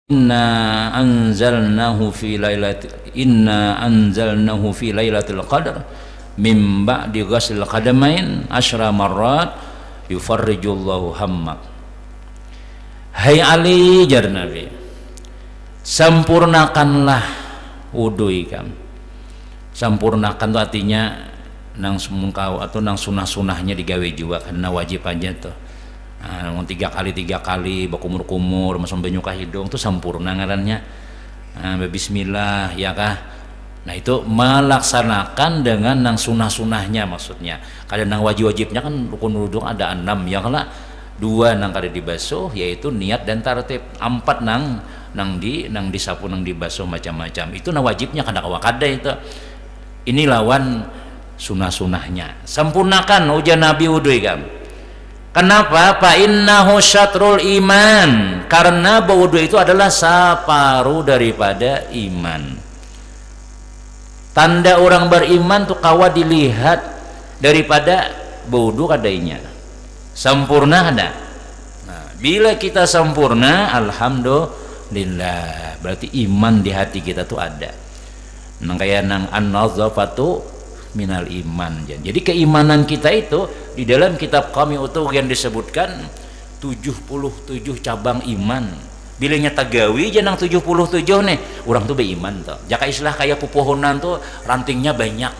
inna anzalnahu fi lailatul qadar min ba'di ghusl qadamain asyra marrat yufarrijullahu hammak. Hai Ali, jar Nabi, sempurnakanlah wudu ikam. Sempurnakan itu artinya nang semungkau atau nang sunah-sunahnya digawe juga karena wajib aja tuh. Nah, 3 kali bakumur-kumur masuk banyu ka hidung itu sempurna ngarannya. Nah, bismillah ya kah. Nah itu melaksanakan dengan nang sunah-sunahnya maksudnya. Kadang nang wajib-wajibnya kan rukun wudu ada 6 ya kala 2 nang kada dibasuh yaitu niat dan tartib, 4 nang disapu nang dibasuh macam-macam. Itu nang wajibnya kada wakada itu. Ini lawan sunah-sunahnya. Sempurnakan ujian Nabi wudu ikam. Kenapa? Fa innahu syatrul iman. Karena wudu itu adalah separuh daripada iman. Tanda orang beriman tuh kawa dilihat daripada wudu kadainya. Sempurna ada. Nah, bila kita sempurna, alhamdulillah, berarti iman di hati kita tuh ada. Nang kayak nang an-nadzafatu minal iman. Jadi keimanan kita itu di dalam kitab kami utuh yang disebutkan 77 cabang iman. Bilangnya tagawi janang 77 nih, orang tuh beriman tuh. Jaka istilah kayak pepohonan tuh rantingnya banyak.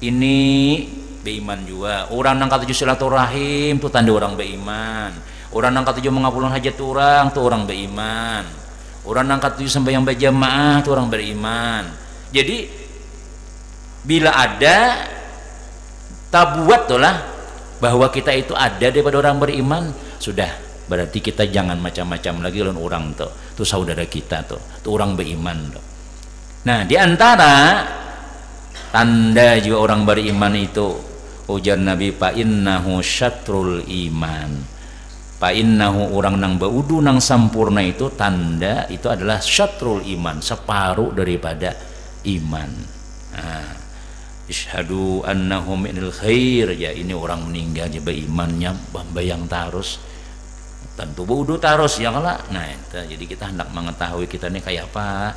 Ini beriman juga. Orang nang katujuh silaturahim tuh tanda orang beriman. Orang nang katujuh mengabulkan hajat orang tuh orang beriman. Orang nang katujuh sembahyang berjamaah tuh orang beriman. Jadi bila ada tabuat tuh lah bahwa kita itu ada daripada orang beriman, sudah berarti kita jangan macam-macam lagi lawan orang tuh saudara kita tuh orang beriman tuh. Nah di antara tanda juga orang beriman itu ujar Nabi, fa innahu syatrul iman. Fa innahu orang nang baudu nang sempurna itu tanda itu adalah syatrul iman, separuh daripada iman. Nah, isyhadu annahum minal khair, ya ini orang meninggal ya berimannya bambayang tarus tentu wudu tarus ya kala. Nah itu, jadi kita hendak mengetahui kita nih kayak apa,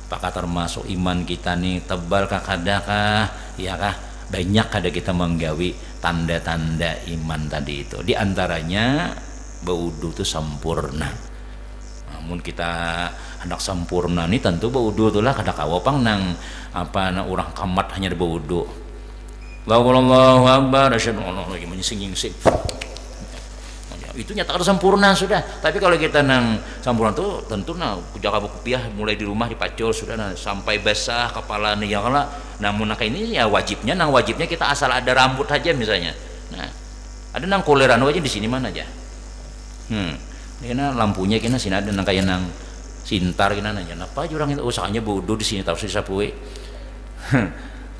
apakah termasuk iman kita nih tebal kah kadakah ya kah, banyak kada kita menggawi tanda-tanda iman tadi itu. Di antaranya wudu itu sempurna. Namun kita hendak sempurna nih tentu wudu itulah kada kawapang nang apa nang orang kamat hanya wudu. Allahu akbar asyhadu an la ilaha illallah menying-sing. Itu nyata kada sempurna sudah. Tapi kalau kita nang sempurna tuh tentu nah jaka kopiah mulai di rumah dipacul sudah nah, sampai basah kepala nih ya kala. Namun nak ini ya wajibnya kita asal ada rambut aja misalnya. Nah, ada nang koleran aja di sini mana aja. Kena lampunya kena sini ada nang kayak nang sintar kena nanya apa jurang itu usahanya wudu di sini terus disapui.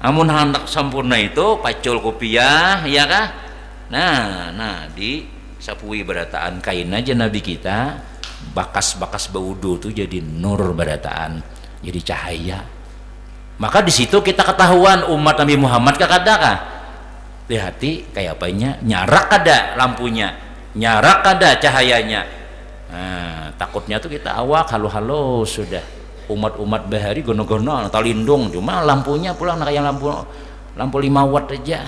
Amun hendak sempurna itu pacul kopiah ya kah. Nah di sapui berataan kain aja Nabi kita bakas-bakas wudu tuh jadi nur berataan, jadi cahaya. Maka di situ kita ketahuan umat Nabi Muhammad kakadakah di hati kayak apanya, nyarak ada lampunya, nyarak ada cahayanya. Nah, takutnya tuh kita awak halo-halo sudah umat-umat bahari gono-gono atau lindung cuma lampunya pulang kayak lampu 5 watt aja.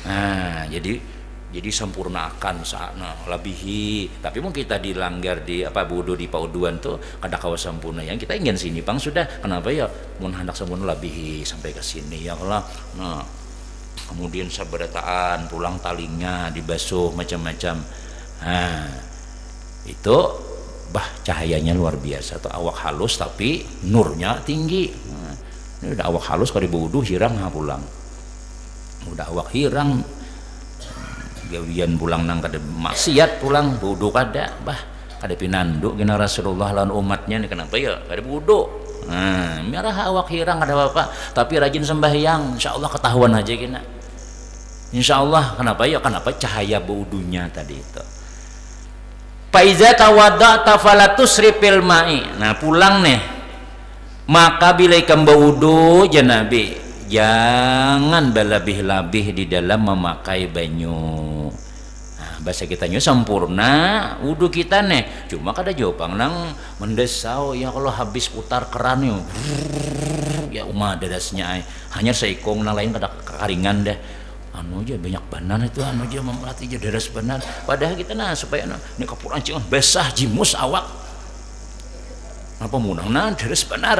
Nah, jadi sempurnakan sana lebihi. Tapi mungkin kita dilanggar di apa wudu di pauduan tuh kada kawa sempurna yang kita ingin sini bang sudah. Kenapa ya mun hendak sempurna lebihi sampai ke sini ya kalau nah kemudian sabarataan pulang talingnya dibasuh macam-macam. Nah itu cahayanya luar biasa tuh, awak halus tapi nurnya tinggi. Nah, ini udah awak halus kalau wudu hirang pulang udah awak hirang gawian pulang nang kada maksiat pulang wudu kada kada pinanduk gina Rasulullah lawan umatnya nih kenapa ya kada wudu. Nah merah awak hirang kada apa-apa tapi rajin sembahyang insyaallah ketahuan aja gina insyaallah. Kenapa ya, kenapa cahaya wudunya tadi itu. Faiza tawadda'ta fala tusrifil ma'i. Nah pulang nih maka bila ikam wudu Nabi jangan berlebih-lebih di dalam memakai banyu. Nah, bahasa kitanya sempurna wudu kita nih, cuma kada jopang nang mendesau ya kalau habis putar keran ya umah dadasnya hanya seikong nang lain kada kekaringan dah anu aja banyak banan itu anu aja memelatih aja dadas banan padahal kita nah supaya ini kapuran cingan besah jimus awak apa munang nah dadas banar.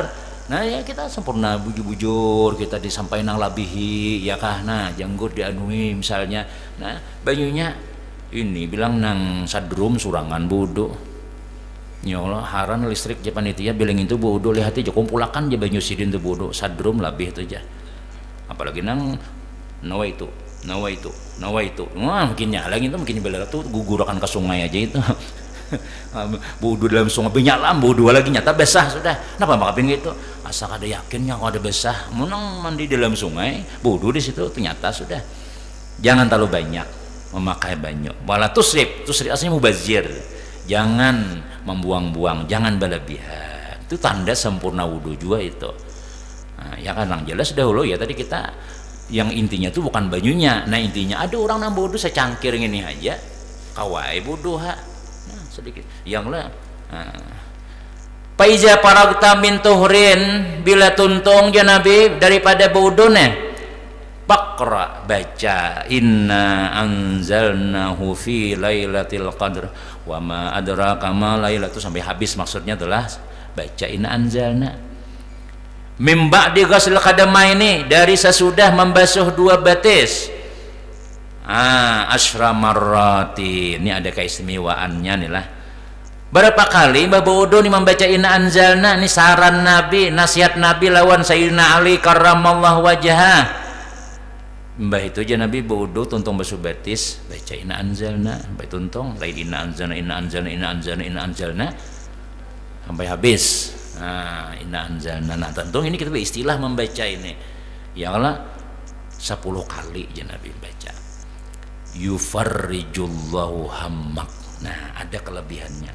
Nah ya kita sempurna bujur-bujur kita disampaikan nang labihi ya kah nah janggut dianui misalnya nah banyunya ini bilang nang sadrum surangan bodoh ya Allah haran listrik je panitia bilang itu bodoh lihat aja kumpulakan je banyu sidin tu bodoh sadrum labih tu aja apalagi nang nawa itu wah mungkin nyalang itu mungkin bela tuh gugurakan ke sungai aja itu bodoh dalam sungai benyalam bodoh lagi nyata besah sudah kenapa makapin gitu asal ada yakinnya kalau ada besah menang mandi dalam sungai bodoh di situ ternyata sudah jangan terlalu banyak memakai banyak wala tusrif aslinya mubazir jangan membuang-buang jangan berlebihan itu tanda sempurna wudu juga itu nah, ya kan yang jelas dahulu ya tadi kita yang intinya itu bukan bajunya nah intinya ada orang nang wudu secangkir ini aja kawai wudu nah, sedikit yang lah Paiza paragta min tuhrin bila tuntung ya Nabi daripada budune Pakra baca inna anzalnahu fi lailatul qadr wa ma adraka ma lailatul sampai habis maksudnya adalah baca inna anzalna mim ba'di ghusl qadamaini dari sesudah membasuh dua batis asyra marrati ini ada keistimewaannya nih lah berapa kali Mbah Wudu nih membaca inna anzalna ini saran Nabi nasihat Nabi lawan Sayyidina Ali karramallahu wajhah Mbah itu aja Nabi Wudu tuntung basuh batis baca inna anzalna sampai tuntung lain inna anzalna sampai habis nah inna anzalna nah tuntung ini kita istilah membaca ini ya Allah 10 kali aja Nabi baca yufarrijullahu hammak nah ada kelebihannya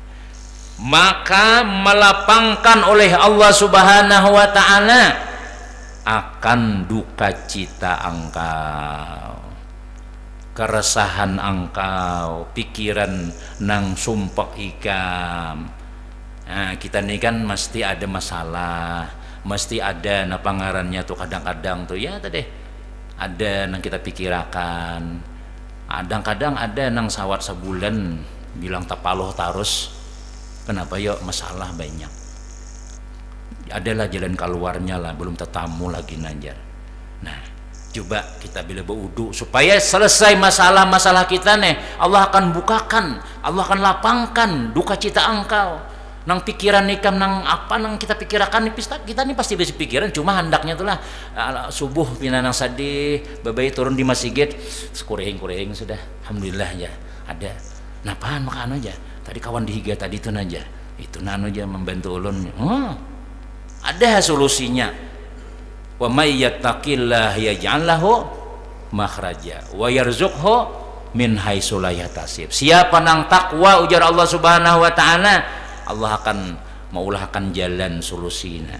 maka melapangkan oleh Allah Subhanahu wa ta'ala akan duka cita engkau keresahan engkau pikiran nang sumpah ikam nah, kita ini kan mesti ada masalah mesti ada nah pangarannya tuh kadang-kadang tuh ya tadi ada nang kita pikirakan kadang-kadang ada nang sawat sebulan bilang tapaloh tarus kenapa yuk masalah banyak adalah jalan keluarnya lah belum tetamu lagi najar nah coba kita bila berwudu supaya selesai masalah-masalah kita nih Allah akan bukakan Allah akan lapangkan duka cita engkau nang pikiran nikam nang apa nang kita pikirkan nih kita nih pasti bisa pikiran cuma hendaknya itulah subuh pina nang sadih babai turun di masjid kureng sudah alhamdulillah ya ada napaan makan aja tadi kawan dihiga tadi itu aja itu nano aja membantu ulun ada solusinya wa may yattaqillah yaj'al lahu makhraja wa yarzuqhu min haitsu la yahtasib siapa nang takwa ujar Allah Subhanahu wa taala Allah akan maulahkan jalan solusinya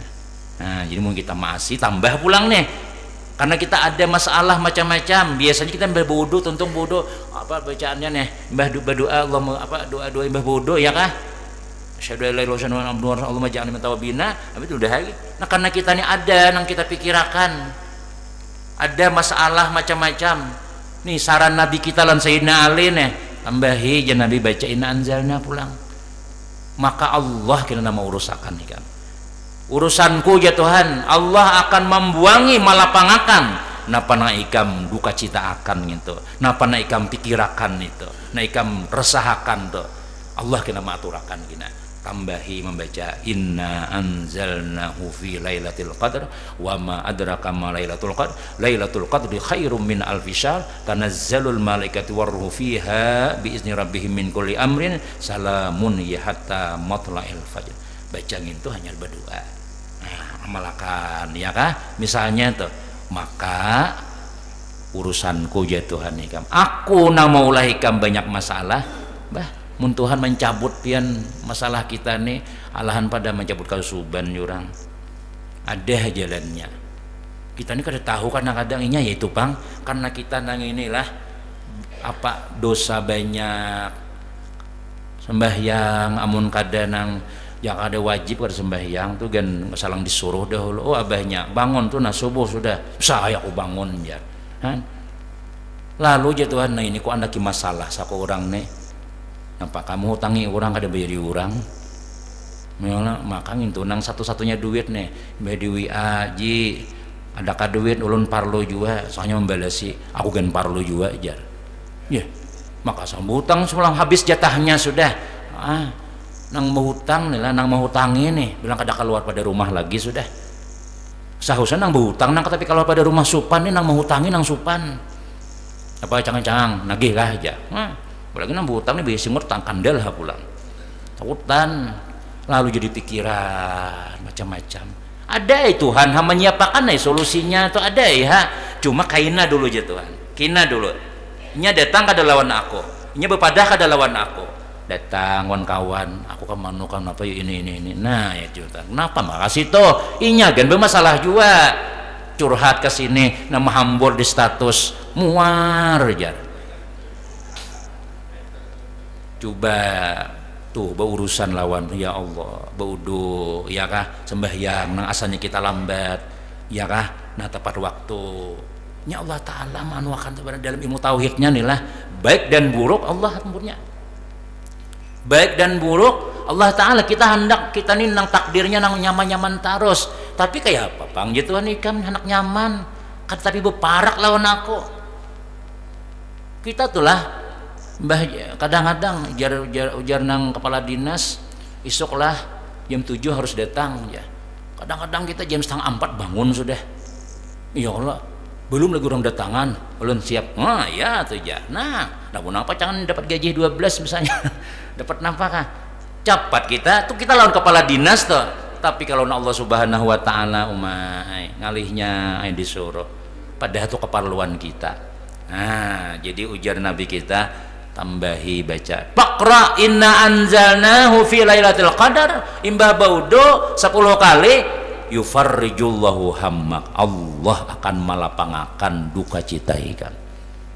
nah jadi mau kita masih tambah pulang nih karena kita ada masalah macam-macam biasanya kita berwudu tuntung wudu apa bacaannya nih mbah doa Allah apa doa mbah wudu ya kah asyhadu an la ilaha illallah Allahumma ja'alna min tawabina tapi itu udah lagi nah karena kita ini ada yang kita pikirkan ada masalah macam-macam nih saran Nabi kita lan Sayyidina Ali nih tambahi jangan Nabi baca inna anzalna pulang maka Allah kena nama urusakan nih kan urusanku ya Tuhan Allah akan membuangi malapangakan napa na ikam duka cita akan gitu napa na ikam pikirakan itu na ikam resahakan tuh Allah kena maturakan gina tambahi membaca inna anzalnahu fi lailatul qadr wa ma adraka ma lailatul qadri khairum min alfi syahr tanazzalul malaikatu warruhu fiha bi izni rabbihim min kulli amrin salamun ya hatta matla'il fajr baca itu hanya berdoa nah, amalakan ya kah misalnya tuh maka urusanku ya Tuhan ikam aku nama ulah ikam banyak masalah bah mun Tuhan mencabut pian masalah kita nih alahan pada mencabut kausuban jurang ada jalannya kita ini kada tahu kadang-kadang inya yaitu bang karena kita nang inilah apa dosa banyak sembahyang amun kadanang yang ada wajib kada sembahyang tuh gan salang disuruh dahulu. Oh abahnya bangun tuh nah subuh sudah saya aku bangun ya kan. Lalu ya Tuhan, nah ini kok anda ki masalah saku orang nih, apa kamu hutangi orang kada bayari orang, maka itu nang satu-satunya duit nih bayar di WA ji adakah duit ulun parlo juga soalnya membalasi aku gan parlo juga jar ya maka sambutang selang habis jatahnya sudah nang mau hutang nih lah, nang mau hutangi nih bilang kada keluar pada rumah lagi sudah seharusnya nang berhutang nang tapi kalau pada rumah supan nih nang mau hutangi nang supan apa cangang-cangang nagih lah aja apalagi nang berhutang nih biasa ngutang kandel lah pulang takutan lalu jadi pikiran macam-macam. Ada Tuhan ha menyiapkan solusinya tuh ada ya, cuma kaina dulu aja Tuhan, kina dulu nya datang kada lawan aku, nya bepadah kada lawan aku, datang kawan aku kemanukan apa ini nah ya Tuhan kenapa makasih toh inya gan bermasalah juga curhat ke sini nama hambur di status muar jar coba tuh berurusan lawan ya Allah baudu ya kah sembahyang nang asalnya kita lambat ya kah nah tepat waktu nya Allah Ta'ala manuakan dalam ilmu tauhidnya nih lah baik dan buruk Allah tempurnya baik dan buruk Allah Ta'ala kita hendak kita nih nang takdirnya nang nyaman-nyaman terus tapi kayak apa bang gitu nih kan anak nyaman kan tapi beparak lawan aku kita tuh lah Mbah kadang-kadang ujar nang kepala dinas isoklah jam 7 harus datang ya kadang-kadang kita jam 3:30 bangun sudah ya Allah belum lagi orang datangan belum siap ya tuh ya nah apa jangan dapat gaji 12 misalnya dapat nafkah cepat kita tuh kita lawan kepala dinas tuh tapi kalau Allah Subhanahu Wa Ta'ala ngalihnya disuruh padahal tuh keperluan kita nah jadi ujar Nabi kita tambahi baca Faqra inna anzalnahu fi lailatul qadar imbah baudo 10 kali yufarrijullahu hammak Allah akan malapangakan duka cita ikan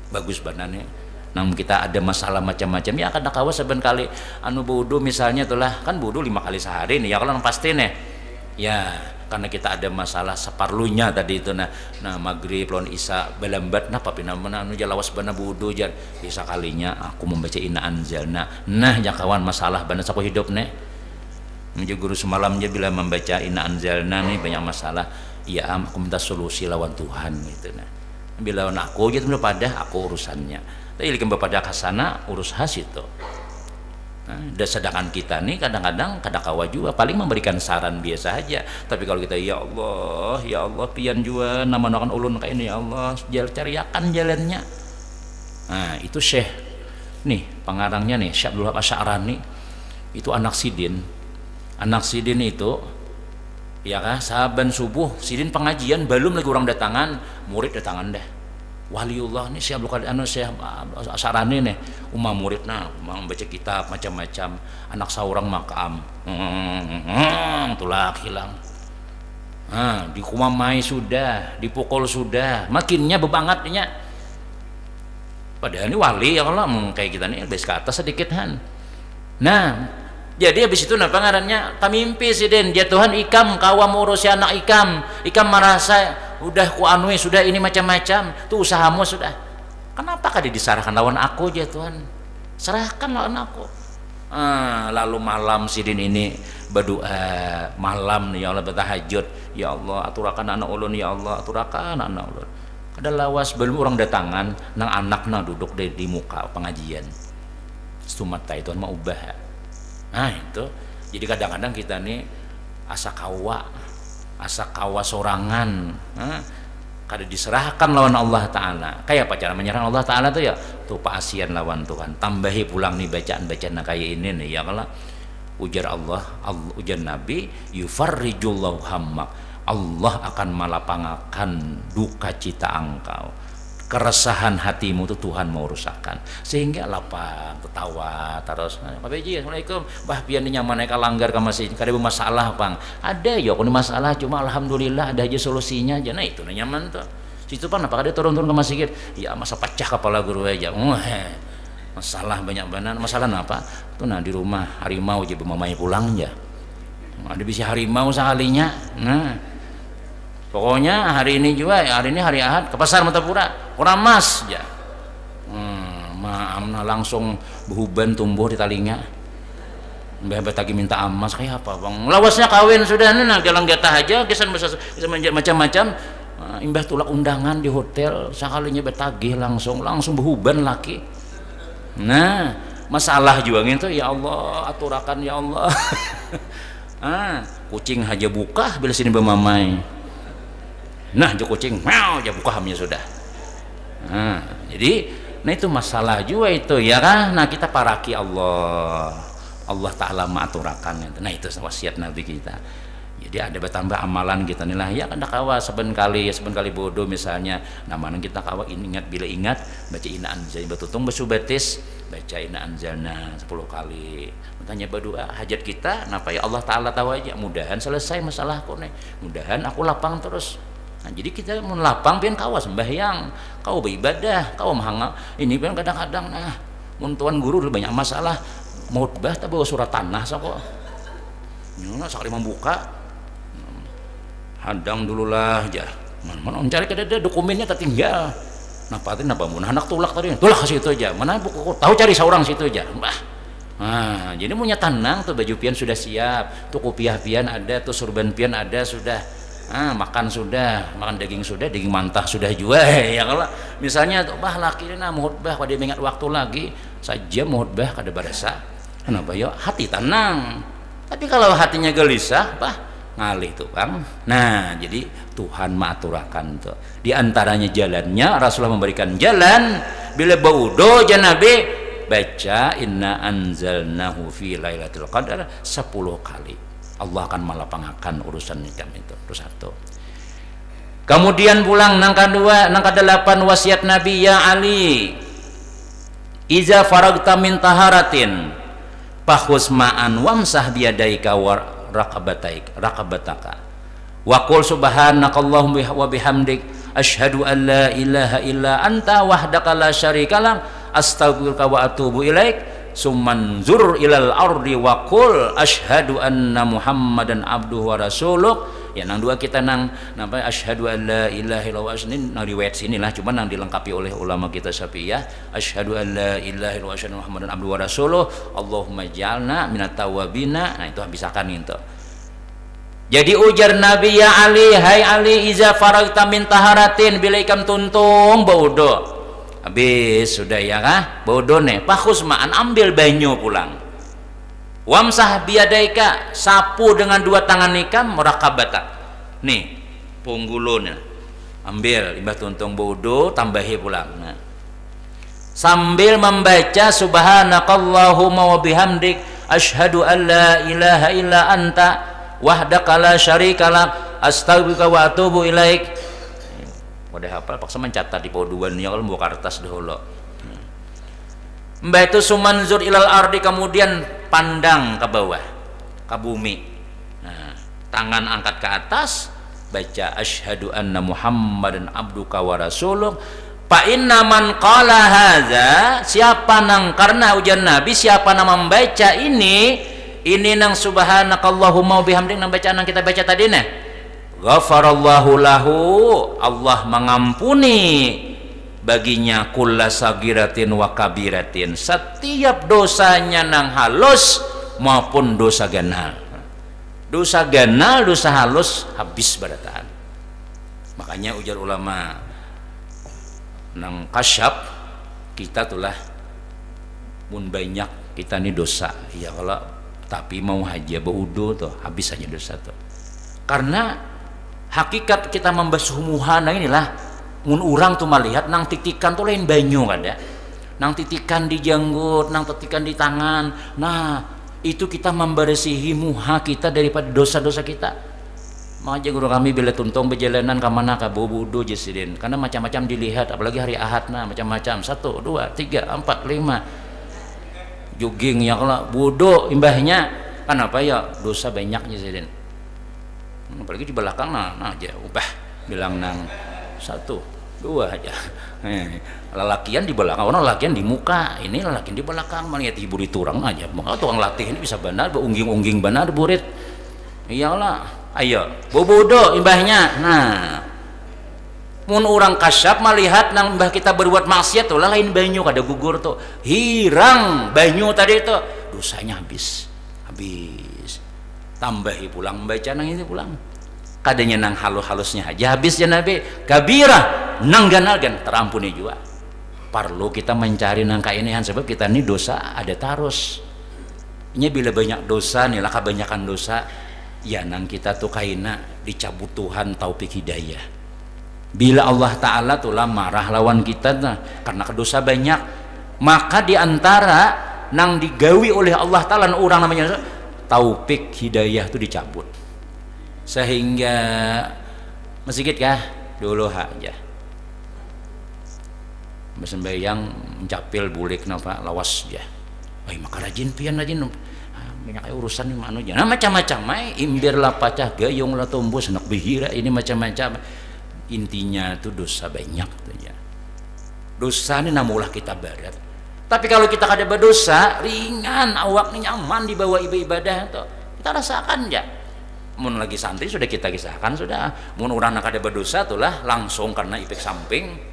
bagus banane nang kita ada masalah macam-macam ya kada kawa saben kali anu baudo misalnya itulah kan baudo 5 kali sehari nih ya kalau pasti nih ya karena kita ada masalah separlunya tadi itu nah maghrib lawan isya belambat nah tapi namanya anu jalawas bana budu jar bisa kalinya aku membaca inna anzalna nah ya kawan masalah bana saku hidup nih menjadi guru semalamnya bila membaca inna anzalna nih banyak masalah ya aku minta solusi lawan Tuhan gitu nah bila lawan aku gitu pada aku urusannya tapi ikan bepada kasana urus has itu dan sedangkan kita nih kadang-kadang kadakawa juga paling memberikan saran biasa aja tapi kalau kita ya Allah pian juga nama nakan ulun kayak ini ya Allah cariakan jalannya nah itu Syekh nih pengarangnya nih Syekh Abdul Wahab Asy'arani itu anak Sidin itu ya kah saban subuh Sidin pengajian belum lagi orang datangan murid datangan deh waliullah nih Syekh Abdul Qadir Syekh Asy'arani nih muridna membaca kitab macam-macam anak saurang makam tulak hilang dikumamai sudah dipukul sudah makinnya bebangatnya padahal ini wali ya kalau kayak kita nih habis ke atas sedikit nah jadi habis itu napa ngarannya tamimpi Sidin dia Tuhan ikam kawam urusi anak ikam merasa udah ku anui sudah ini macam-macam tuh usahamu sudah kenapa kada disarahkan lawan aku aja Tuhan serahkan lawan aku lalu malam Sidin ini berdoa malam nih ya Allah bertahajud ya Allah aturakan anak ulun ya Allah aturakan anak ulun kada lawas belum orang datangan nang anakna duduk di muka pengajian sumata itu mah ubah nah itu jadi kadang-kadang kita nih asa kawa sorangan kada diserahkan lawan Allah Ta'ala kayak apa cara menyerahkan Allah Ta'ala tuh ya tuh pasian lawan Tuhan tambahi pulang nih bacaan-bacaan kayak ini nih ya kalau ujar ujar Nabi yufarrijullahu hammak Allah akan malapangakan duka cita engkau keresahan hatimu tuh Tuhan mau rusakkan sehingga lapang ketawa terus Pak Beji Assalamualaikum bah pian nyaman ka langgar ka masih kada masalah Bang ada ya kun masalah cuma alhamdulillah ada aja solusinya aja nah itu nyaman tuh Situ pan apakah dia turun-turun ke masjid? Ya masa pecah kepala guru aja. Masalah banyak banget. Masalah apa? Tuh nah di rumah harimau aja mamanya pulang aja. Ada bisa harimau sekalinya. Nah, pokoknya hari ini juga, hari ini hari Ahad ke pasar Martapura, kurang mas ya. Maaf nah langsung behuban tumbuh di talinga. Mbah lagi minta amas kayak apa bang? Lawasnya kawin sudah nah galang getah aja, kesan macam-macam. Imbah tulak undangan di hotel, sekalinya betagih langsung behuban laki. Nah, masalah juga gitu ya Allah, aturakan ya Allah. Kucing aja buka bila sini bermamai. Nah, jo kucing, mau aja buka hamnya sudah. Jadi, nah itu masalah juga itu ya kan. Nah, kita paraki Allah Ta'ala mengaturakan. Nah, itu wasiat Nabi kita. Jadi ada bertambah amalan kita nih lah ya kan kawa saben kali bodoh misalnya namanya kita kawa ingat bila ingat baca inna anzalna batutung basubatis baca inna anzalna 10 kali tanya berdoa hajat kita napa ya Allah Ta'ala tahu aja mudahan selesai masalahku nih mudahan aku lapang terus. Nah, jadi kita mau lapang pian kawa sembahyang kau beribadah kau mahanga ini pian kadang-kadang nah mun tuan guru banyak masalah khotbah tak bawa surat tanah kok nyuna sekali membuka hadang dululah aja mana mencari ke dokumennya tertinggal napa mun anak tulak tadi tulak ke situ aja mana buku tahu cari seorang situ aja mbah. Nah jadi punya tenang tuh baju pian sudah siap tuh kopiah pian ada tuh surban pian ada sudah makan daging sudah daging mantah sudah juga ya kalau misalnya tuh bah laki na khotbah pada mengingat waktu lagi saja khotbah kada barasa kenapa ya hati tenang tapi kalau hatinya gelisah bah ngalih tuh bang. Nah jadi Tuhan mengaturakan tuh di antaranya jalannya Rasulullah memberikan jalan bila baudo Nabi baca inna anzalnahu fi lailatul qadar 10 kali Allah akan melapangkan urusan nikam itu terus satu. Kemudian pulang nang kedua nang ke-8 wasiat Nabi ya Ali iza faragta min taharatin fahus ma'an wamsah biyadaika rakabataka wa qul subhanakallahumma wa bihamdik asyhadu an la ilaha illa anta wahdaka la syarika lak astaghfiruka wa atubu ilaik summan zur ilal ardi wa qul asyhadu anna muhammadan abduhu wa rasuluh ya nang dua kita nang namanya asyhadu an la ilaha illallah ini nang riwayat sinilah cuma nang dilengkapi oleh ulama kita Syafi'iyah asyhadu an la ilaha illallah asyhadu muhammadan abduhu wa rasuluh Allahumma ja'alna minat tawabina. Nah itu bisakan itu. Jadi ujar Nabi ya Ali hai Ali iza faragta min taharatin bila ikam tuntung baudo habis sudah ya kah baudo nih pakhus ma'an ambil banyu pulang wamsah biadaika sapu dengan 2 tangan ikam murakabata nih punggulun ambil imbah tuntung bodoh tambahi pulang nah. Sambil membaca subhanakallahumma wa bihamdik asyhadu an la ilaha illa anta wahdaka la syarika lak astaghfiruka wa atubu ilaik pada hafal paksa mencatat di poduan ya kalau buka kertas dahulu mbak itu sumanzur ilal ardi kemudian pandang ke bawah ke bumi nah, tangan angkat ke atas baca asyhadu anna muhammadan abduka wa rasuluh fa inna man qala hadza siapa nang karena ujian Nabi siapa nang membaca ini nang subhanakallahumma bihamdik nang bacaan nang kita baca tadi nah ghafarallahu lahu Allah mengampuni baginya kulla sagiratin wa kabiratin setiap dosanya nang halus maupun dosa ganal dosa halus habis barataan. Makanya ujar ulama nang kasyaf kita tulah mun banyak kita nih dosa ya kalau tapi mau haji baudu tuh habis aja dosa tuh karena hakikat kita membasuh muhana inilah mun urang tuh melihat nang titikan tuh lain banyu kan ya nang titikan di janggut nang titikan di tangan nah itu kita membersihi muha kita daripada dosa-dosa kita. Makanya guru kami bila tuntung berjalanan ke mana ke bobudo jesidin karena macam-macam dilihat apalagi hari Ahad nah macam-macam 1, 2, 3, 4, 5 jogging ya kalau bodoh imbahnya kan apa ya dosa banyak jesidin apalagi di belakang nah aja ubah bilang nang 1, dua aja. Lelakian di belakang, orang lelakian di muka, ini lelakian di belakang, melihat ibu diturang aja. Maka tukang latih ini bisa benar, ungging-ungging benar burit. Iyalah, ayo, bobodo imbahnya. Nah, mun orang kasyap melihat nang mbah kita berbuat maksiat tuh lain banyu kada gugur tuh, hirang banyu tadi itu, dosanya habis. Tambahi pulang baca nang ini pulang. Kadanya nang halus-halusnya aja habis ya Nabi. Kabirah nang ganalgan terampuni juga. Perlu kita mencari nangka ini sebab kita ini dosa ada tarus. Ini bila banyak dosa nih lah kebanyakan dosa ya nang kita tuh kaina dicabut Tuhan taufik hidayah. Bila Allah Ta'ala tuh lah marah lawan kita nah, karena kedosa banyak, maka diantara nang digawi oleh Allah Ta'ala orang namanya taufik hidayah tuh dicabut sehingga masjid kah dulu aja sembahyang mencapil bulik napa lawas ya. Wah maka rajin pian rajin banyak urusan nih mana aja. Nah macam-macam imbir lah pacah gayung lah tumbuh senak bihira ini macam-macam. Intinya itu dosa banyak tuh ya. Dosa ini namulah kita barat. Tapi kalau kita kada berdosa ringan awak nyaman di bawah ibadah tuh. Kita rasakan ya. Mun lagi santri sudah kita kisahkan sudah. Mun orang nak kada berdosa tuh lah langsung karena efek samping.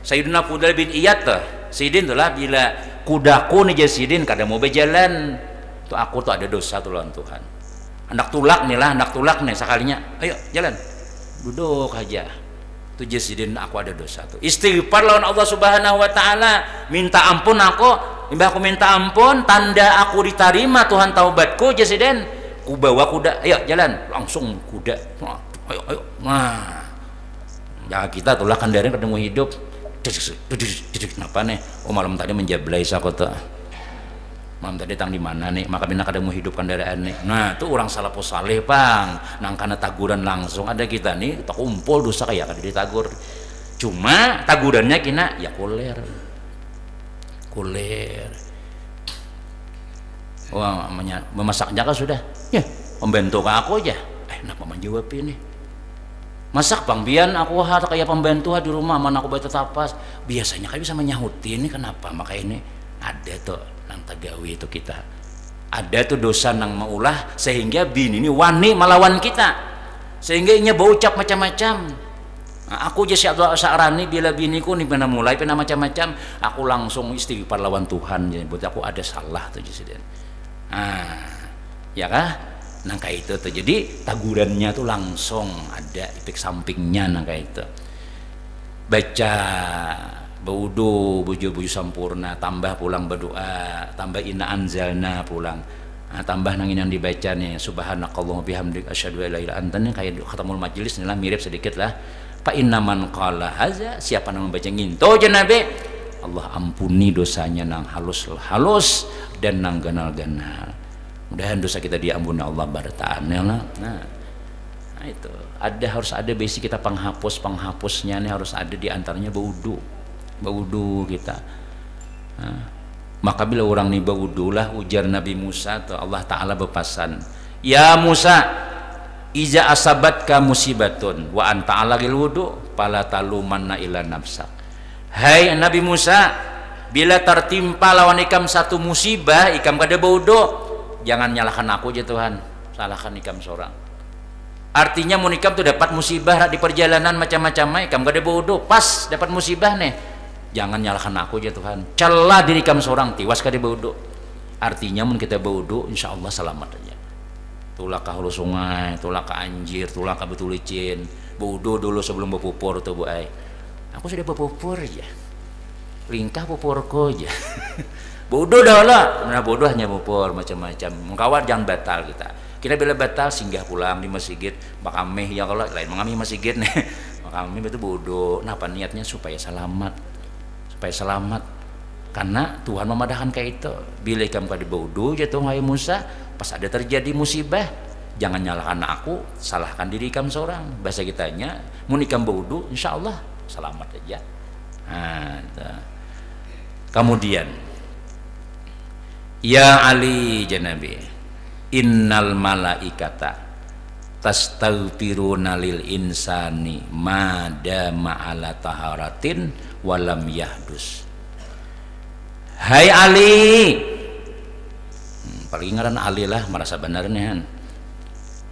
Sayyidina Fudal bin Iyad tuh, Sidin tuh lah bila kudaku nih Sidin kada mau berjalan tuh aku tuh ada dosa tuh lawan Tuhan. Hendak tulak nih sekalinya, ayo jalan, duduk aja. Tuh Sidin aku ada dosa tuh. Istighfar lawan Allah Subhanahu Wa Taala, minta ampun aku minta ampun, tanda aku diterima Tuhan taubatku Sidin. Ku bawa kuda, ayo jalan, langsung kuda, ayo, nah, ya kita tuh lah kendaraan ketemu hidup. Kenapa nih? Oh malam tadi menjablai sakota. Malam tadi tang di mana nih? Maka bina kada mau hidup kendaraan nih. Nah, itu orang salah saleh, Bang. Nang kana taguran langsung ada kita nih, kita kumpul dosa kayak kada ditagur. Cuma tagurannya kina ya kuler. Wah, memasaknya kan sudah. Ya, pembantu aku aja. Kenapa menjawab ini? Masak Bang Bian aku kayak pembantu di rumah mana aku baca tapas biasanya kan bisa menyahutin ini kenapa maka ini ada tuh nang tagawi itu kita ada tuh dosa nang maulah sehingga bini ini wani melawan kita sehingga inya bau ucap macam-macam. Nah, aku jadi Sa'rani bila biniku nih pernah mulai pernah macam-macam aku langsung istighfar lawan Tuhan jadi buat aku ada salah tuh jadi ya kah nangka itu tuh jadi tagurannya tuh langsung ada efek sampingnya nangka itu baca baudu buju sampurna tambah pulang berdoa tambah inna anzalna pulang tambah nangin yang dibaca nih subhanakallahumma bihamdik asyhadu an la ilaha illa anta kayak khatamul majelis nih lah mirip sedikit lah fa inna man qala haza siapa yang membaca nginto aja Nabi Allah ampuni dosanya nang halus dan nang ganal-ganal. Mudahan dosa kita diampuni Allah barataan ya lah. Nah itu harus ada basic kita penghapusnya nih harus ada diantaranya baudu kita. Nah, maka bila orang nih baudu lah ujar Nabi Musa atau Allah Ta'ala berpesan ya Musa iza asabatka musibatun wa anta ala gil wudu fala talumanna ila nafsak. Hai Nabi Musa bila tertimpa lawan ikam satu musibah ikam kada baudu jangan nyalahkan aku aja Tuhan salahkan ikam seorang artinya mun ikam tuh dapat musibah di perjalanan macam-macam ikam gak ada bodoh pas dapat musibah nih jangan nyalahkan aku aja Tuhan celah diri ikam seorang tiwas kada bodoh artinya mun kita bodoh insya Allah selamat aja tulah ke hulu sungai tulah ke anjir tulah ke betul licin bodoh dulu sebelum berpupur tuh bu ay aku sudah berpupur aja ringkah pupurku aja bodoh dah lah, nah bodoh hanya pupur macam-macam. Mengkawat jangan batal kita bila batal singgah pulang di masjid, makamih ya kalau lain mengamih masjid nih, makamih itu bodoh. Nah apa niatnya supaya selamat, karena Tuhan memadahkan kayak itu. Bila kamu kada bodoh jatuh hai Musa, pas ada terjadi musibah, jangan nyalahkan aku, salahkan diri kamu seorang. Bahasa kitanya, mun ikam bodoh, insya Allah selamat aja. Nah, kemudian. Ya Ali janabi innal malaikata tastaghfiruna lil insani madama ala taharatin walam yahdus. Hai Ali, paling ngaran Ali lah merasa benarnya.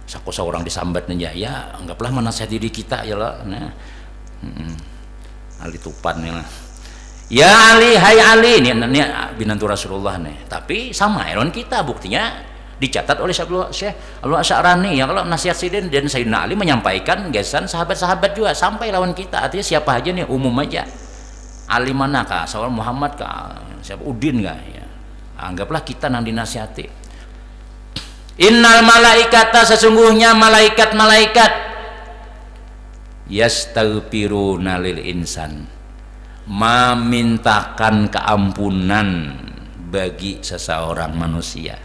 Sakosa orang disambatnya ya anggaplah menasihati diri kita ya lah. Nah, Ali Tupan ya lah. Ya Ali, hai Ali, ini binantu Rasulullah nih. Tapi sama Iron kita buktinya dicatat oleh Syekh Al-Asy'arani ya, kalau nasihat Sidin dan Sayyidina Ali menyampaikan gesan sahabat-sahabat juga sampai lawan kita, artinya siapa aja nih, umum aja. Ali mana kah, seorang Muhammad kah, siapa Udin kah ya, anggaplah kita nang dinasihati. Innal malaikata, sesungguhnya malaikat-malaikat yastaghfiruna lil insan, memintakan keampunan bagi seseorang manusia.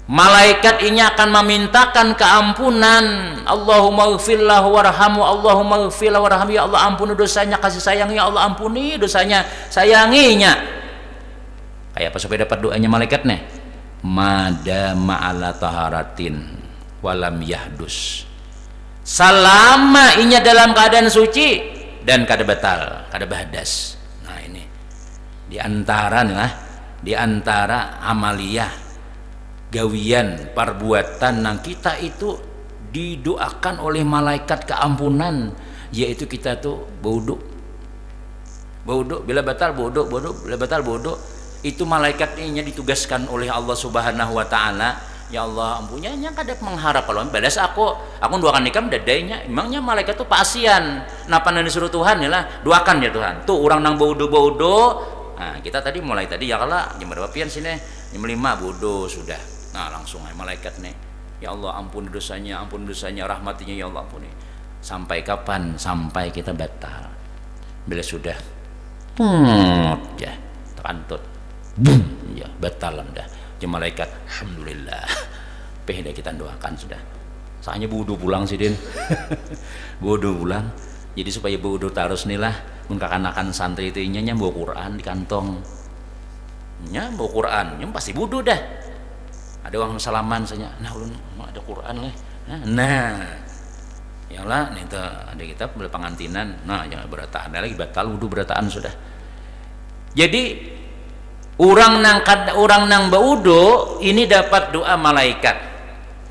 Malaikat ini akan memintakan keampunan. Allahumma ighfirlahu warhamhu, Allahumma ighfirlahu warhamhu, ya Allah ampuni dosanya, kasih sayang ya Allah, ampuni dosanya, sayanginya. Kayak apa supaya dapat doanya malaikat nih? Madama ala taharatin walam yahdus, selama inya dalam keadaan suci dan kada batal, kada bahadas. Nah ini diantara nih, diantara amaliyah gawian perbuatan nang kita itu didoakan oleh malaikat keampunan, yaitu kita tuh bodoh bila batal bodoh bila batal bodoh, itu malaikat ini ditugaskan oleh Allah Subhanahu wa taala. Ya Allah ampunnya kada mengharap kalau balas aku doakan nikam dadainya, emangnya malaikat tuh pasian napa nang disuruh Tuhan ya lah, doakan ya Tuhan tuh orang nang bodoh. Nah kita tadi mulai tadi ya kalah jam berapa pian sini, jam 5 bodoh sudah. Nah langsung malaikat nih, ya Allah ampuni dosanya, rahmatinya ya Allah ampuni. Sampai kapan? Sampai kita batal. Bila sudah ya terkantut ya batalan dah ya malaikat, alhamdulillah pehda kita doakan sudah. Soalnya bodoh pulang sih Din. Bodoh pulang, jadi supaya bodoh terus nih lah mengkakanakan santri itu nya bawa Quran di kantong nya, bawa Quran nya pasti bodoh dah. Ada orang salaman saja, nah ulun ada Quran lah, nah yang lah nih ada kitab pengantinan, nah jangan berataan lagi batal wudu berataan sudah. Jadi orang nang baudo ini dapat doa malaikat,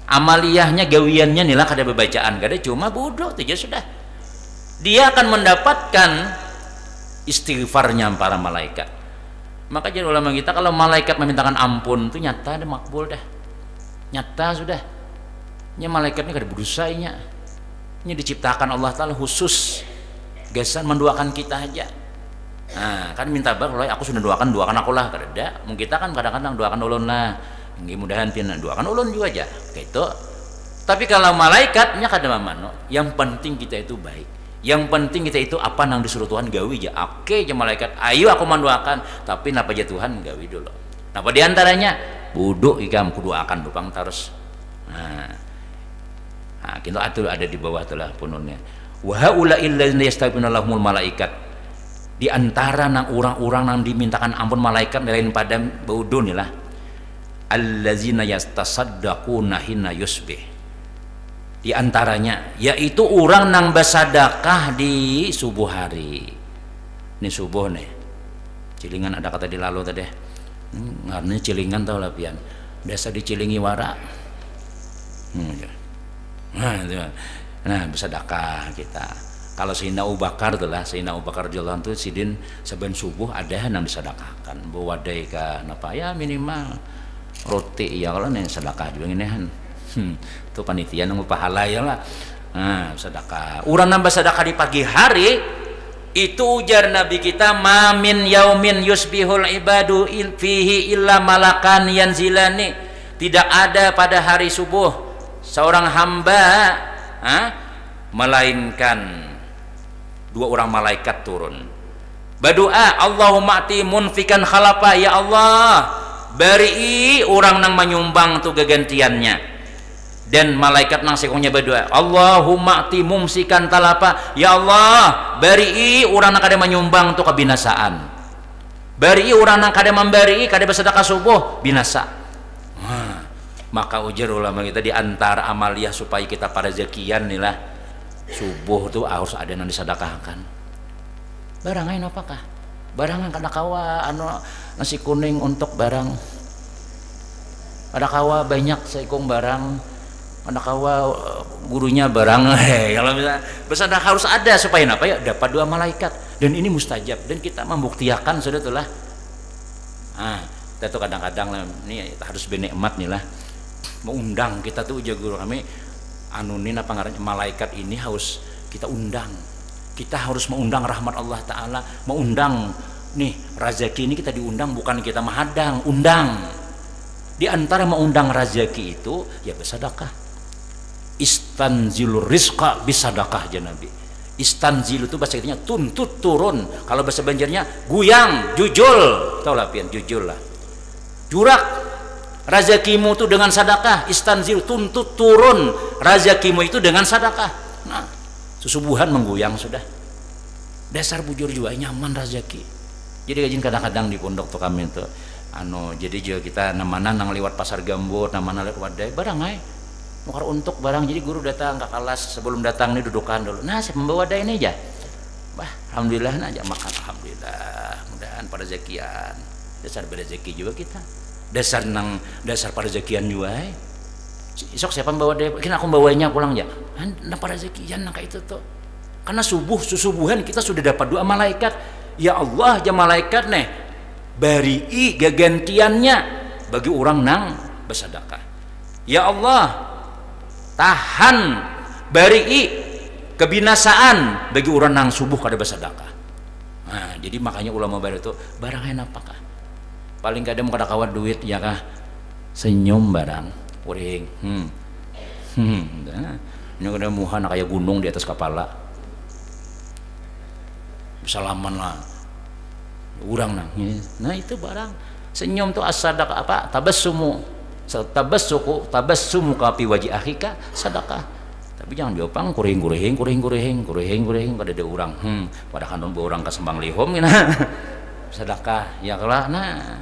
amaliyahnya gawiannya nilah kada bacaan kada cuma bodoh saja sudah, dia akan mendapatkan istighfarnya para malaikat. Maka jadi ulama kita kalau malaikat memintakan ampun itu nyata ada makbul dah, nyata sudah. Nya malaikatnya kada berdosa nya diciptakan Allah Taala khusus gasan mendoakan kita aja. Nah kan minta bang, aku sudah doakan aku lah kada ada. Mungkin kita kan kadang-kadang doakan ulun lah, mudah-mudahan pian doakan ulun juga aja gitu. Tapi kalau malaikatnya kada mamano, yang penting kita itu baik. Yang penting kita itu apa nang disuruh Tuhan gawi aja. Oke aja malaikat, ayo aku mendoakan, tapi napa aja Tuhan gawi dulu. Napa diantaranya? Buduk ikam kudoakan dupang terus. Nah, kita atur ada di bawah telah pununnya. Wa haula'il ladzina yastaghfiruna lahumul malaikat. Di antara nang orang-orang nang dimintakan ampun malaikat lain pada baudun lah. Allazina yastasaddaquna hina yusbih. Di antaranya yaitu orang nang bersedekah di subuh hari. Ini subuh nih. Cilingan ada kata di lalu tadi. Ngarnya cilingan tau lah pian. Biasa dicilingi wara. Nah, bersedekah kita. Kalau Sayyidina Abu Bakar itulah, Sayyidina Abu Bakar radhiyallahu anhu sidin saben subuh ada nang disedekahkan. Bawa wadai ka napa ya minimal roti ya kalau nih sedekah juga ngeunahan. Itu panitia nunggu pahala ya lah. Nah, sedekah. Urang nambah sedekah di pagi hari itu ujar Nabi kita, mamin yaumin yusbihul ibadu fihi illa malakan yanzilani. Tidak ada pada hari subuh seorang hamba melainkan dua orang malaikat turun. Berdoa, Allahumma ati munfikan khalafa, ya Allah beri orang nang menyumbang tu gagantiannya. Dan malaikat nang sekongnya berdoa, Allahumma ati mumsikan talapa, ya Allah beri orang nang kada menyumbang tu kebinasaan, beri orang nang kada memberi kada bersedekah subuh binasa. Maka ujar ulama kita di antara amaliyah supaya kita pada zakian nih lah, subuh tuh harus ada yang disedekahkan. Barangan apakah? Barangan kada kawa anu nasi kuning untuk barang. Ada kawa banyak seikung barang, ada kawa gurunya barang. Kalau misalnya bersedekah harus ada supaya apa ya? Dapat doa malaikat, dan ini mustajab, dan kita membuktikan sudah tuh lah. Kita tuh kadang-kadang lah, ini harus bernikmat nih lah. Mengundang kita tuh guru kami anunin apa ngarannya malaikat ini harus kita undang. Kita harus mengundang rahmat Allah Ta'ala, mengundang nih rezeki ini kita diundang, bukan kita menghadang, undang. Di antara mengundang rezeki itu ya bersedekah. Istanzilur rizqa bisadaqah aja Nabi. Istanzil itu bahasa Inggrisnya tuntut turun, kalau bahasa Banjarnya guyang, jujul, tau lah pian, jujul lah, jurak rezekimu itu dengan sedekah. Istanzil tuntut turun rezekimu itu dengan sedekah. Nah, susubuhan mengguyang sudah. Dasar bujur juga nyaman rezeki. Jadi gajin kadang-kadang di pondok tuh kami tuh jadi juga kita namana nang lewat pasar gambut, namana lewat wadai barang ay nukar untuk barang. Jadi guru datang ke kelas, sebelum datang nih dudukan dulu, nah saya membawa wadai ini aja, alhamdulillah aja makan, alhamdulillah, mudahan pada zakian. Dasar berezeki juga kita, dasar pada zakian juga. Isok siapa membawa wadai, kira aku bawanya pulang ya, nah pada zakian nah kayak itu tuh, karena subuhan kita sudah dapat doa malaikat. Ya Allah, ya malaikat nih bari'i gagantiannya bagi orang nang bersedekah. Ya Allah, tahan bari'i kebinasaan bagi orang nang subuh kada bersedekah. Nah, jadi makanya ulama baru itu barang enak apakah? Paling kadang kada kawat duit ya kah? Senyum barang, uring. Ini kada muha kayak gunung di atas kepala. Salaman lah urang nang. Nah itu barang senyum tuh as-sadaqah apa? Tabassumu ka fi wajhi akhika sadaqah. Tapi jangan diopang kuring pada ada urang. Pada kanon urang ka sembang lihom gina. Sedekah ya kalah. Nah,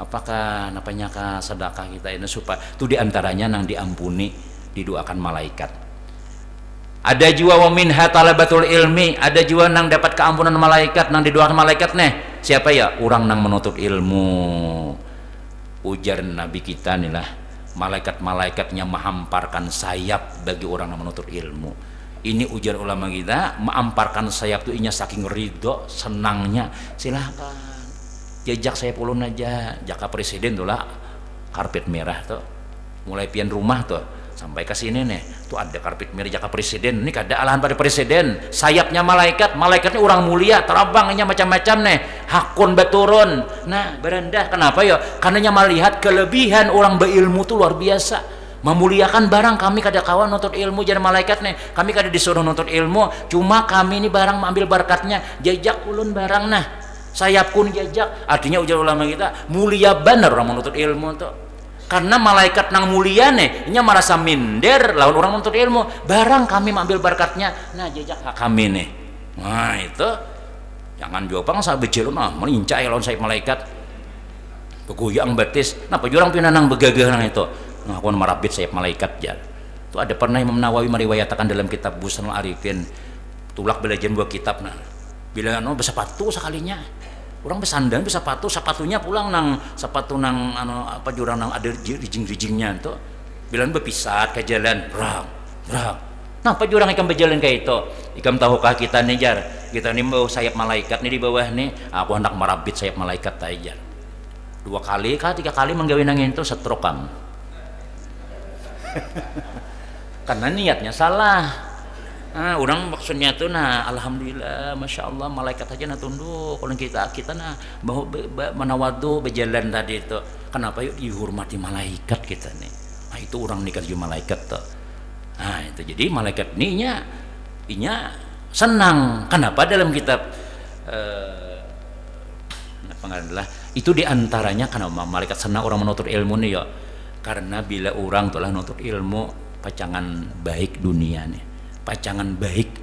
apakah napanya ka sedekah kita ini supaya itu diantaranya nang diampuni, didoakan malaikat. Ada juga wa minha talabatul ilmi, ada juga nang dapat keampunan malaikat, nang didoakan malaikat nih. Siapa ya? Orang nang menuntut ilmu. Ujar Nabi kita nih lah, malaikat-malaikatnya menghamparkan sayap bagi orang yang menuntut ilmu. Ini ujar ulama kita, menghamparkan sayap itu inya saking ridho, senangnya. Silahkan jejak sayap ulun aja, jaka presiden tuh lah, karpet merah tuh, mulai pian rumah tuh sampai ke sini nih, tuh ada karpet merah jaka presiden. Ini kada alahan pada presiden, sayapnya malaikatnya orang mulia, terbangnya macam-macam nih, hakun beturun. Nah berendah, kenapa ya? Karena melihat kelebihan orang berilmu tuh luar biasa, memuliakan barang. Kami kada kawan nuntut ilmu jadi malaikat nih, kami kada disuruh nuntut ilmu, cuma kami ini barang mengambil berkatnya, jejak ulun barang. Nah sayap kun jejak, artinya ujar ulama kita mulia bener orang menuntut ilmu tuh. Karena malaikat nang mulia nih, nya merasa minder lawan orang menuntut ilmu, barang kami mengambil berkatnya. Nah jejak hak kami nih. Nah itu jangan jopang saat bejelun melincai lawan sayap malaikat, beguyang betis. Nah pejurang pinanang begagah nang itu. Nah aku marabit sayap malaikat jar. Itu ada pernah Imam Nawawi meriwayatkan dalam kitab Busnul Arifin, tulak belajar buah kitab. Nah bila bersepatu sekalinya, orang bersandang bersepatu, sepatunya pulang nang sepatu nang apa jurang nang ada rijing-rijingnya itu. Bilang berpisah ke jalan, rang. Nah apa jurang ikam berjalan kayak itu? Ikam tahukah kita nih jar? Kita nih bawa sayap malaikat nih di bawah nih. Aku hendak merabit sayap malaikat aja. 2 kali kah 3 kali menggawe nangin itu setrokam. Karena niatnya salah. Nah, orang maksudnya tuh alhamdulillah, masya Allah malaikat aja tunduk. Kalau kita bahwa menawadu berjalan tadi itu, kenapa yuk dihormati malaikat kita nih? Nah itu orang nikah juga malaikat tuh. Nah itu jadi malaikat inya senang. Kenapa dalam kitab adalah itu diantaranya karena malaikat senang orang menuntut ilmu nih ya. Karena bila orang telah menuntut ilmu, pacangan baik dunia nih. Pacangan baik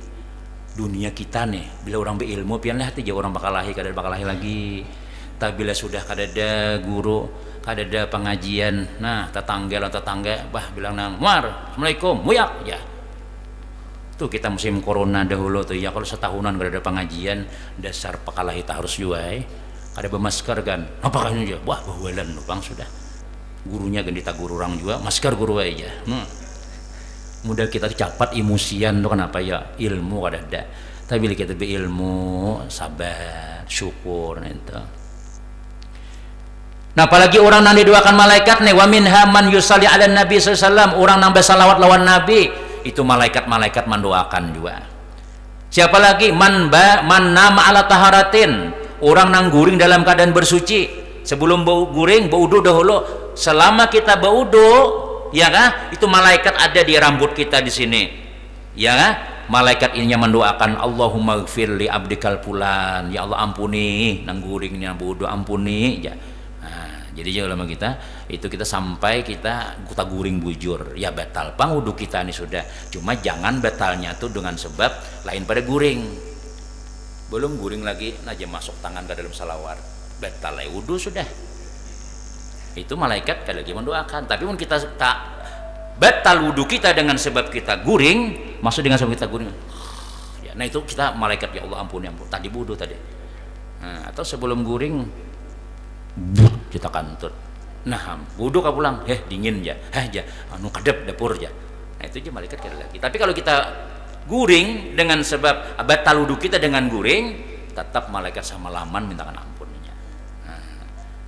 dunia kita nih, bila orang berilmu pian lah hati orang bakal lahir kada bakal lahir lagi. Tapi bila sudah kadada guru, kadada pengajian, nah tetangga bah bilang nang Mar, Assalamualaikum, muyak ya. Tuh kita musim corona dahulu tuh ya, kalau setahunan kadada pengajian, dasar pekalah kita harus jual. Ada bermasker kan, apakah ini aja? Wah bawalan bang sudah. Gurunya gendita guru orang juga, masker guru aja. Mudah kita cepat emosian tuh kenapa ya, ilmu kadada. Tapi bila kita berilmu, sabar, syukur itu. Nah apalagi orang yang didoakan malaikat nih, wa minha man yusalli ala nabi sallallahu alaihi wasallam, orang yang bersalawat lawan nabi, itu malaikat-malaikat mendoakan juga. Siapa lagi? Man nama ala taharatin, orang yang guring dalam keadaan bersuci. Sebelum guring, baudu dahulu. Selama kita baudu, ya kan? Itu malaikat ada di rambut kita di sini. Ya kan? Malaikat ini mendoakan, Allahumma gfir li abdikal fulan, ya Allah ampuni nang guring nang baudu, ampuni ya. Jadi jangan lama kita itu kita sampai kita guring bujur ya batal pang wudhu kita ini sudah, cuma jangan batalnya tuh dengan sebab lain pada guring, belum guring lagi aja masuk tangan ke dalam salawar batal ya wudhu sudah. Itu malaikat sekali lagi mendoakan. Tapi pun kita tak batal wudhu kita dengan sebab kita guring, maksud dengan sebab kita guring ya, nah itu kita malaikat ya Allah ampun tadi wudhu tadi. Nah, atau sebelum guring kita kantut, nah wudhu kau pulang, dingin ya, anu kadep dapur ya. Nah itu aja malaikat kira lagi. Tapi kalau kita guring dengan sebab batal wudhu kita dengan guring, tetap malaikat sama laman mintakan ampunnya. Nah,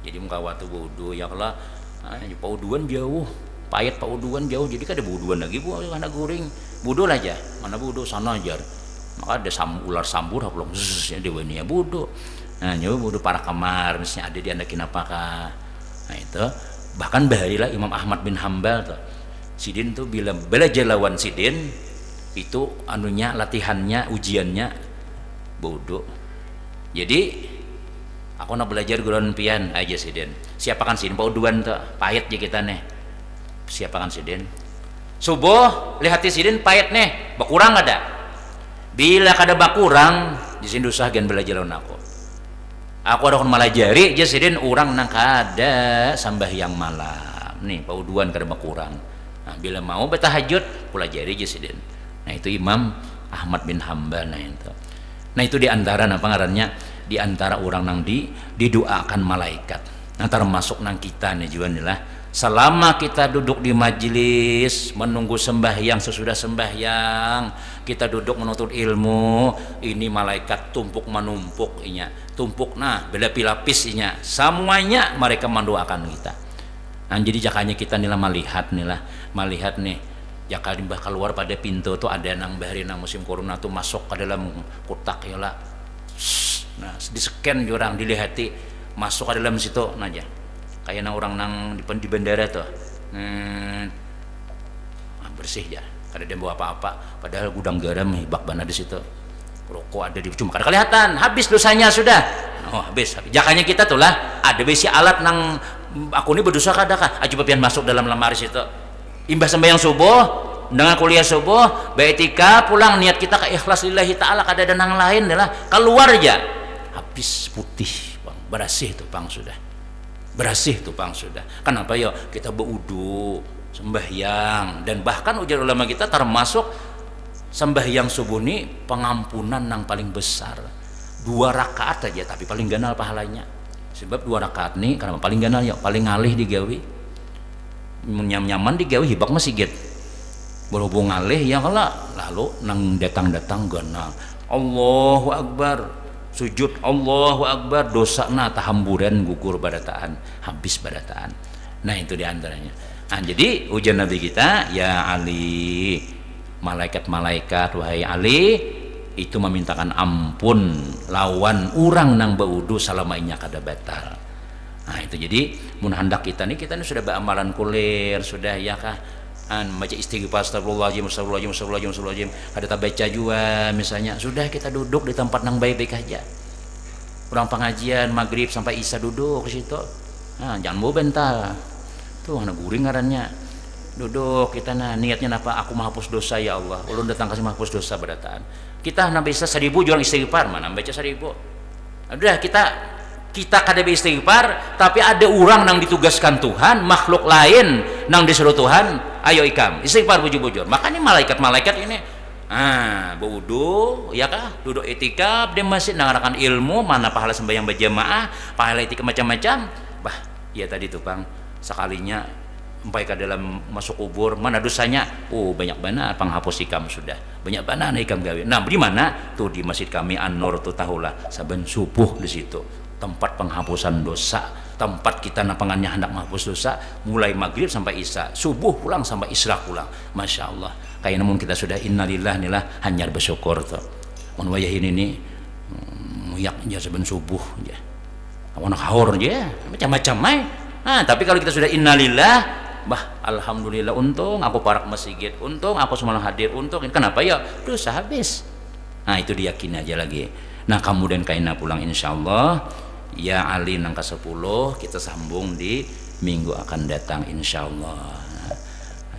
jadi muka waktu wudhu ya Allah, pauduan jauh, payet pauduan jauh, jadi kan ada pauduan lagi bu, karena guring, wudhu aja, mana wudhu sana aja, maka ada ular sambur, belum ya dewanya wudhu. Nah nyoba wudhu para kamar misalnya ada di andakin apakah. Nah itu bahkan baharilah Imam Ahmad bin Hambal tuh sidin tuh bila belajar lawan sidin itu anunya latihannya ujiannya wudhu. Jadi aku nak belajar guruan pian aja sidin, siapakan sidin pauduan tuh payet aja kita nih, siapakan sidin subuh lihat sidin payet nih bakurang ada, bila kada bakurang di sini usah gen belajar lawan aku ada malajari aja sidin orang nang kada sambahyang malam nih pauduan kada berkurang. Nah, bila mau bertahajud pelajari aja sidin. Nah itu Imam Ahmad bin Hambal. Nah itu diantara apa ngarannya, diantara orang nang didoakan malaikat. Nah termasuk nang kita nih juga nih lah, selama kita duduk di majelis menunggu sembahyang, sesudah sembahyang kita duduk menuntut ilmu, ini malaikat tumpuk menumpuk inya, tumpuk nah berlapis-lapis inya, semuanya mereka mendoakan kita. Nah jadi jakanya kita nih lah melihat nih jaka dimbah keluar pada pintu tuh ada nang bahari nang musim corona tuh masuk ke dalam kotak ya lah, nah di scan orang dilihati masuk ke dalam situ aja kayak nang orang nang di bandara tuh bersih ya, kada ada bawa apa-apa, padahal gudang garam hibak bana di situ, rokok ada di cuma kada kelihatan, habis dosanya sudah. Oh habis. Jakanya kita tuh lah ada besi alat nang aku ini berdosa kadakah coba pian masuk dalam lemari situ, imbah sembahyang subuh dengan kuliah subuh baitika pulang niat kita ke ikhlas lillahi ta'ala, kada ada nang lain adalah keluar aja habis putih bang, bersih tuh bang sudah, bersih tuh bang sudah. Kenapa ya kita berwudu sembahyang, dan bahkan ujar ulama kita termasuk sembahyang subuh ini pengampunan yang paling besar 2 rakaat aja tapi paling ganal pahalanya. Sebab 2 rakaat nih karena paling ganal ya, paling ngalih digawi nyaman digawi hibak masih get berhubung ngalih ya kalau lalu nang datang ganal Allahu Akbar sujud Allahu Akbar, dosa na tahamburan gugur badataan, habis badataan. Nah itu diantaranya. Nah jadi ujian Nabi kita ya Ali, malaikat-malaikat wahai Ali itu memintakan ampun lawan orang nang baudu salamainya kada batal. Nah itu jadi mun hendak kita nih sudah beramalan kulir sudah ya kah baca istighfar astagfirullahaladzim ada tak baca juga misalnya, sudah kita duduk di tempat nang baik-baik aja, orang pengajian maghrib sampai isya duduk di situ. Nah jangan mau bentar tuh anak guring ngarannya duduk kita nah niatnya apa, aku menghapus dosa ya Allah, ulun datang kasih menghapus dosa badataan kita nambah bisa 1000 jual istighfar mana baca 1000, udah kita kita kada istighfar tapi ada orang yang ditugaskan Tuhan, makhluk lain yang disuruh Tuhan, ayo ikam istighfar bujur-bujur. Makanya malaikat-malaikat ini berwudu ya kah, duduk itikaf di masjid ngarahkan ilmu, mana pahala sembahyang berjamaah, pahala itikaf macam-macam. Bah, ya tadi tuh Bang, sekalinya sampai ke dalam masuk kubur, mana dosanya? Oh, banyak banget penghapus ikam sudah. Banyak banget ikam gawe. Nah, di mana? Tuh di masjid kami An-Nur tuh tahulah, saben subuh di situ. Tempat penghapusan dosa, tempat kita napangannya hendak menghapus dosa, mulai maghrib sampai isya, subuh pulang sampai isra pulang. Masya Allah. Kayak namun kita sudah innalillah nilah hanya bersyukur tuh. Mun wayah ini muyak aja saben subuh aja. Awan haur aja, macam-macam mai. Nah, tapi kalau kita sudah innalillah, bah alhamdulillah, untung aku parak masjid, untung aku semalam hadir, untung kenapa ya? Dosa habis. Nah, itu diyakini aja lagi. Nah, kamu dan kaina pulang insyaallah. Ya Ali nang ke-10 kita sambung di minggu akan datang insyaallah.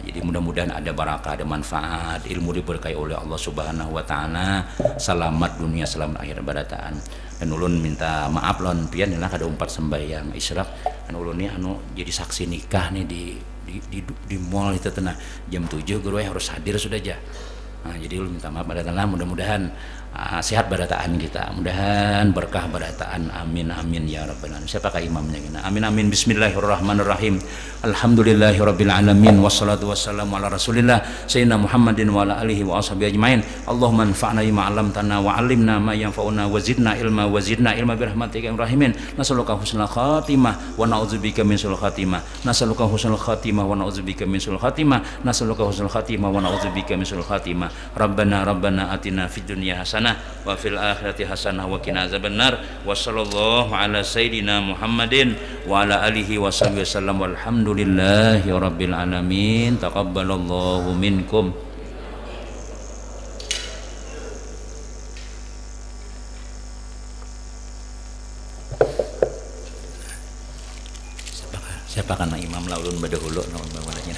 Jadi mudah-mudahan ada barakah, ada manfaat, ilmu diberkahi oleh Allah Subhanahu wa taala, selamat dunia, selamat akhir barataan. Dan ulun minta maaf lawan pian lah kada umpat sembahyang isyraq. Dan ulun ini jadi saksi nikah nih di mall itu tenah jam 7 guru harus hadir sudah aja. Nah, jadi ulun minta maaf barataan, mudah-mudahan sehat barataan kita, mudahan berkah barataan, amin amin ya rabbal alamin. Siapakah imamnya kita? Amin amin. Bismillahirrahmanirrahim. Alhamdulillahirabbil alamin, wassalatu wassalamu ala rasulillah sayyidina Muhammadin wa ala alihi wa ashabihi ajmain. Allahumma anfa'na bima 'allamtana wa 'allimna ma yanfa'una wa zidna ilma bi rahmatika ya rahimin. Nas'aluka husnal khatimah wa na'udzubika min su'il khatimah. Nas'aluka husnal khatimah wa na'udzubika min su'il khatimah. Nas'aluka husnal khatimah wa na'udzubika min su'il khatimah. Rabbana atina fid dunya hasanah wa fil akhirati hasanah wa qina azabannar. Wa sallallahu ala sayyidina Muhammadin wa ala alihi wa sahbihi wasallam. Walhamdulillahi rabbil alamin. Taqabbalallahu minkum. Siapa kana imam laulun badahulu naon bawananya.